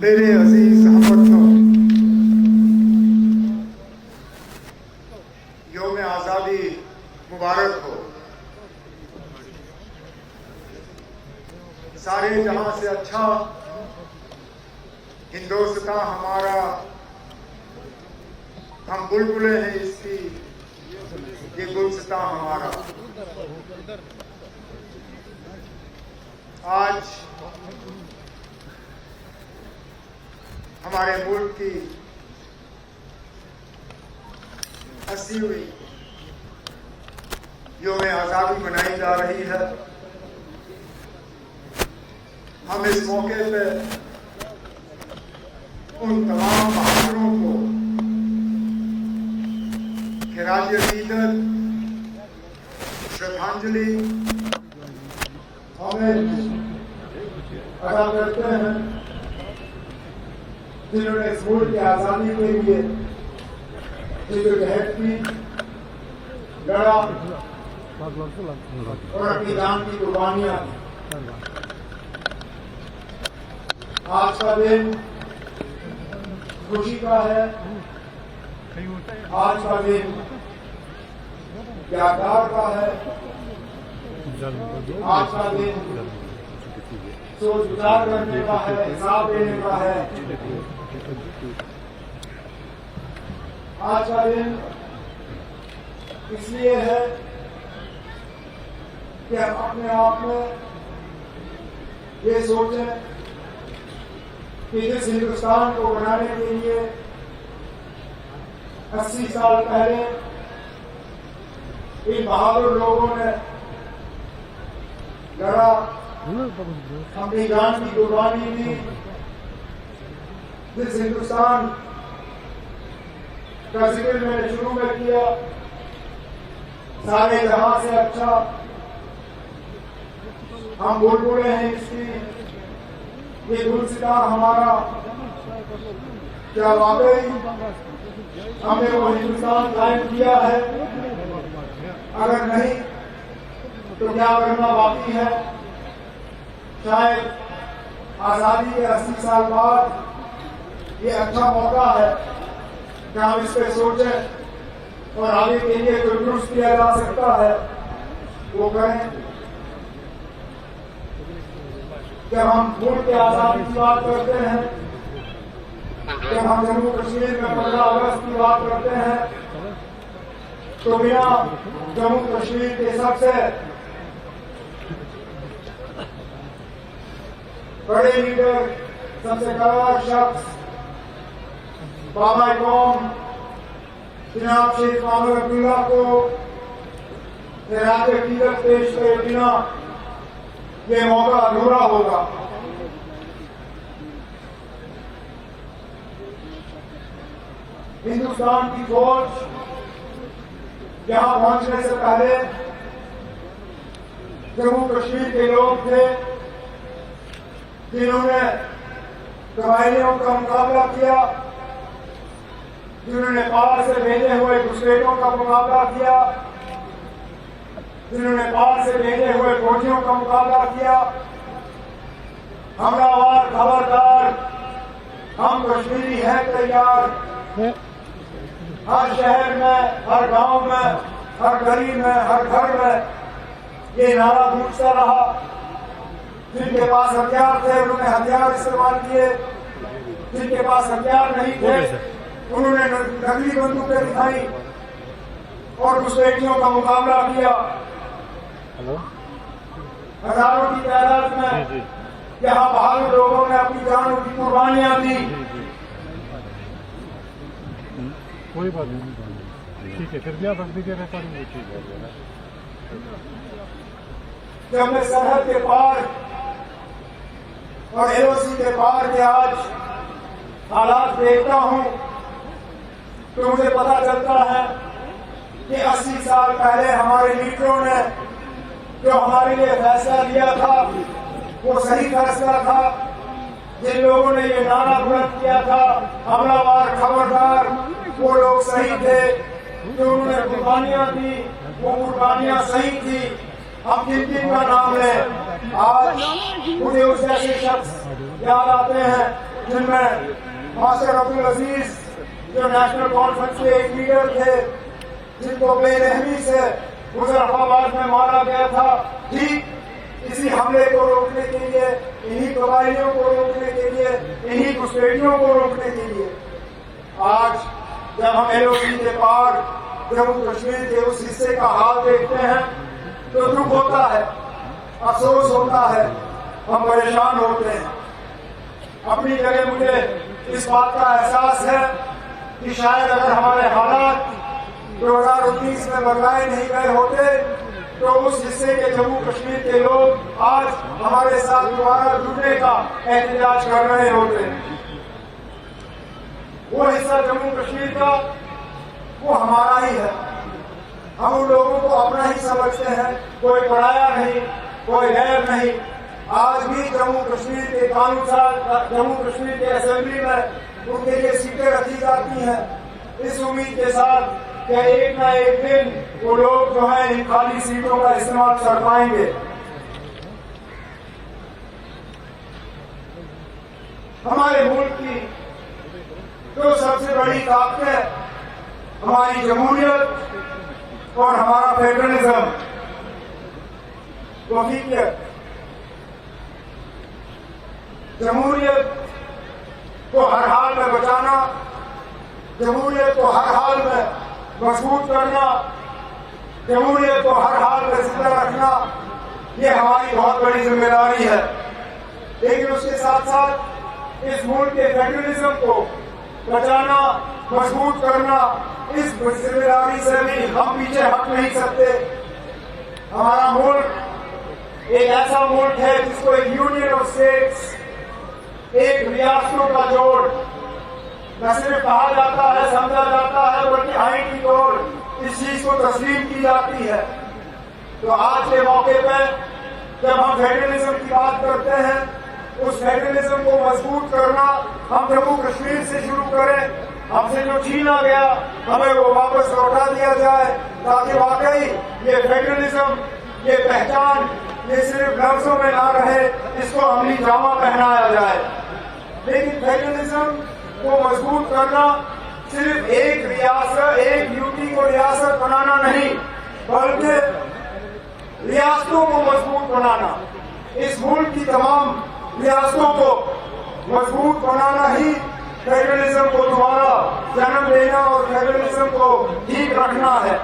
میرے عزیز ہموطنوں، یوم آزادی مبارک ہو۔ سارے جہاں سے اچھا ہندوستان ہمارا، ہم بلبلے ہیں اس کی، یہ گلستان ہمارا۔ آج ہمارے ملک کی 80ویں یوم آزادی منائی جا رہی ہے۔ ہم اس موقع پہ ان تمام بہادروں کو خراج عقیدت، شردھانجلی ادا کرتے ہیں، جنہوں نے اس ملک کی آزادی کے لیے جدوجہد کی، لڑا اور اپنی جان کی قربانیاں دی۔ آج کا دن خوشی کا ہے، آج کا دن یادگار کا ہے، آج کا دن سوچ وچار کرنے کا ہے، حساب دینے کا ہے۔ آج کا دن اس لیے ہے کہ ہم اپنے آپ میں یہ سوچیں کہ جس ہندوستان کو بنانے کے لیے 80 سال پہلے ان بہادر لوگوں نے لڑا، اپنی جان کی قربانی دی، جس ہندوستان کا ذکر میں نے شروع میں کیا، سارے جہاں سے اچھا ہم بلبلے ہیں اس کی، یہ گلستان ہمارا۔ کیا واقعی ہم نے وہ ہندوستان قائم کیا ہے؟ اگر نہیں تو کیا کرنا باقی ہے؟ شاید آزادی کے 80 سال بعد یہ اچھا موقع ہے کہ ہم اس پہ سوچیں اور آگے کے لیے جو درست کیا جا سکتا ہے وہ کریں۔ جب ہم ملک کی آزادی کی بات کرتے ہیں، جب ہم جموں کشمیر میں 15 اگست کی بات کرتے ہیں، تو بنا جموں کشمیر کے سب سے بڑے لیڈر، سب سے کارآمد شخص، بابا قوم جناب شیخ محمد عبداللہ کو خراج عقیدت پیش کرے بنا یہ موقع ادھورا ہوگا۔ ہندوستان کی فوج یہاں پہنچنے سے پہلے جموں کشمیر کے لوگ تھے جنہوں نے قبائلیوں کا مقابلہ کیا، جنہوں نے پار سے بھیجے ہوئے گھسپیٹوں کا مقابلہ کیا، جنہوں نے پار سے بھیجے ہوئے فوجیوں کا مقابلہ کیا۔ حملہ آور خبردار، ہم کشمیری ہیں تیار۔ ہر شہر میں، ہر گاؤں میں، ہر گلی میں، ہر گھر میں یہ نعرہ گونجتا رہا۔ جن کے پاس ہتھیار تھے انہوں نے ہتھیار استعمال کیے، جن کے پاس ہتھیار نہیں تھے انہوں نے نکلی بندوقیں دکھائی اور گھسپیٹیوں کا مقابلہ کیا۔ ہزاروں کی تعداد میں یہاں بہادر لوگوں نے اپنی جانوں کی قربانیاں دی۔ کوئی بات نہیں، ٹھیک ہے، پھر بھی آپ رکھ دیجیے ریکارڈنگ۔ جب میں سرحد کے پار اور LOC کے پار کے آج حالات دیکھتا ہوں تو مجھے پتا چلتا ہے کہ 80 سال پہلے ہمارے لیڈروں نے جو ہمارے لیے فیصلہ لیا تھا وہ صحیح فیصلہ تھا۔ جن لوگوں نے یہ نعرہ بلند کیا تھا حملہ آور خبردار، وہ لوگ صحیح تھے۔ جو انہوں نے قربانیاں دی وہ قربانیاں صحیح تھی۔ ہم جن جن کا نام لیں، آج مجھے اس جیسے شخص یاد آتے ہیں جن میں ماسٹر عبدالعزیز جو نیشنل کانفرنس کے ایک لیڈر تھے، جن کو بے رحمی سے مظفرآباد میں مارا گیا تھا، ٹھیک اسی حملے کو روکنے کے لیے، انہی قبائلیوں کو روکنے کے لیے، انہی گھسپیٹیوں کو روکنے کے لیے آج جب ہم LOC کے پار جموں کشمیر کے اس حصے کا حال دیکھتے ہیں تو دکھ ہوتا ہے، افسوس ہوتا ہے، ہم پریشان ہوتے ہیں۔ اپنی جگہ مجھے اس بات کا احساس ہے کہ شاید اگر ہمارے حالات 2019 میں بدلائے نہیں گئے ہوتے تو اس حصے کے جموں کشمیر کے لوگ آج ہمارے ساتھ دوبارہ جڑنے کا احتجاج کر رہے ہوتے ہیں۔ وہ حصہ جموں کشمیر کا وہ ہمارا ہی ہے، ہم ان لوگوں کو اپنا ہی سمجھتے ہیں، کوئی پرایا نہیں، کوئی غیر نہیں۔ آج بھی جموں کشمیر کے قانون ساز، جموں کشمیر کے اسمبلی میں ان کے لیے سیٹیں رکھی جاتی ہیں، اس امید کے ساتھ کہ ایک نہ ایک دن وہ لوگ جو ہیں ان خالی سیٹوں کا استعمال کر پائیں گے۔ ہمارے ملک کی جو سب سے بڑی طاقت ہے ہماری جمہوریت اور ہمارا فیڈرلزم، وفیقیت۔ جمہوریت کو ہر حال میں بچانا، جمہوریت کو ہر حال میں مضبوط کرنا، جمہوریت کو ہر حال میں زندہ رکھنا، یہ ہماری بہت بڑی ذمہ داری ہے۔ لیکن اس کے ساتھ ساتھ اس ملک کے فیڈرلزم کو بچانا، مضبوط کرنا، اس ذمہ داری سے بھی ہم پیچھے ہٹ نہیں سکتے۔ ہمارا ملک ایک ایسا ملک ہے جس کو ایک یونین آف اسٹیٹس، ایک ریاستوں کا جوڑ نہ صرف کہا جاتا ہے، سمجھا جاتا ہے، بلکہ آئین کی طور اس چیز کو تسلیم کی جاتی ہے۔ تو آج کے موقع پہ جب ہم فیڈرلزم کی بات کرتے ہیں، اس فیڈرلزم کو مضبوط کرنا ہم جموں کشمیر سے شروع کریں، ہم سے جو چھینا گیا ہمیں وہ واپس لوٹا دیا جائے، تاکہ واقعی یہ فیڈرلزم، یہ پہچان، یہ صرف لفظوں میں نہ رہے، اس کو عملی جامہ پہنایا جائے۔ لیکن فیڈرلزم کو مضبوط کرنا صرف ایک ریاست، ایک یوٹی کو ریاست بنانا نہیں، بلکہ ریاستوں کو مضبوط بنانا، اس ملک کی تمام ریاستوں کو مضبوط بنانا ہی فیڈرلزم کو دوبارہ جنم دینا اور فیڈرلزم کو ٹھیک رکھنا ہے۔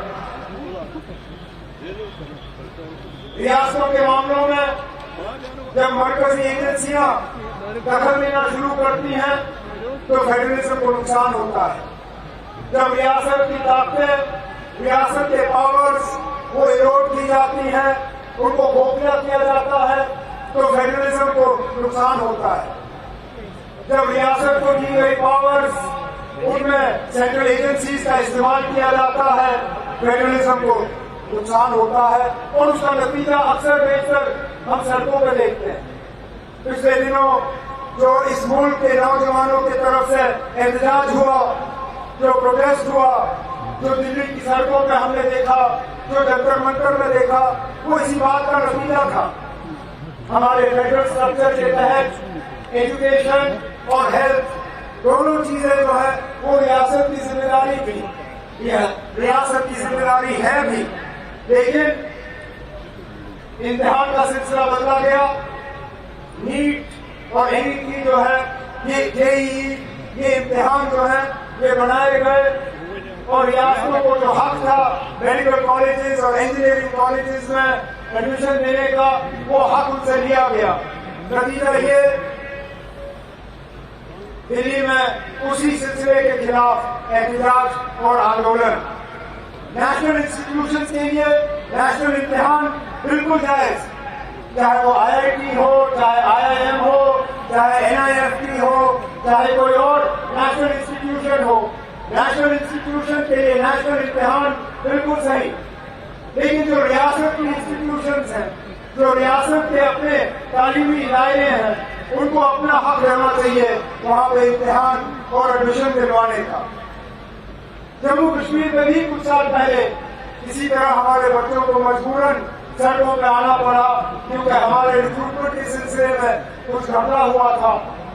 ریاستوں کے معاملوں میں جب مرکزی ایجنسیاں دخل لینا شروع کرتی ہیں تو فیڈرلزم کو نقصان ہوتا ہے۔ جب ریاست کی طاقتیں، ریاست کے پاورز وہ ایروڈ کی جاتی ہیں، ان کو کھوکھلا کیا جاتا ہے تو فیڈرلزم کو نقصان ہوتا ہے۔ جب ریاست کو دی گئی پاورز ان میں سینٹرل ایجنسیز کا استعمال کیا جاتا ہے، فیڈرلزم کو نقصان ہوتا ہے، اور اس کا نتیجہ اکثر بیشتر ہم سڑکوں پہ دیکھتے ہیں۔ پچھلے دنوں جو اس ملک کے نوجوانوں کی طرف سے احتجاج ہوا، جو پروٹیسٹ ہوا، جو دلی کی سڑکوں پہ ہم نے دیکھا، جو جنتر منتر میں دیکھا، وہ اسی بات کا نتیجہ تھا۔ ہمارے فیڈرل اسٹرکچر کے تحت ایجوکیشن اور ہیلتھ دونوں چیزیں جو ہے وہ ریاست کی ذمہ داری تھی، یہ ریاست کی ذمہ داری ہے بھی، لیکن امتحان کا سلسلہ بدلا گیا۔ نیٹ اور NET جو ہے، یہ JEE، یہ امتحان جو ہے یہ بنائے گئے، اور ریاستوں کو جو حق تھا میڈیکل کالجز اور انجینئرنگ کالجز میں ایڈمیشن دینے کا، وہ حق ان سے لیا گیا۔ نتیجہ یہ دلی میں اسی سلسلے کے خلاف احتجاج اور آندولن۔ نیشنل انسٹیٹیوشنز کے لیے نیشنل امتحان بالکل جائز، چاہے وہ IIT ہو، چاہے IIM ہو، چاہے NIFT ہو، چاہے کوئی اور نیشنل انسٹیٹیوشن ہو، نیشنل انسٹیٹیوشن کے لیے نیشنل امتحان بالکل صحیح۔ لیکن جو ریاست کی انسٹیٹیوشنز ہیں، جو ریاست کے اپنے تعلیمی ادارے ہیں، ان کو اپنا حق رہنا چاہیے وہاں پہ امتحان اور ایڈمیشن دلوانے کا۔ جموں کشمیر میں بھی کچھ سال پہلے اسی طرح ہمارے بچوں کو مجبوراً سڑکوں پہ آنا پڑا، کیونکہ ہمارے ریکروٹمنٹ کے سلسلے میں کچھ گھبراہ ہوا تھا۔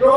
2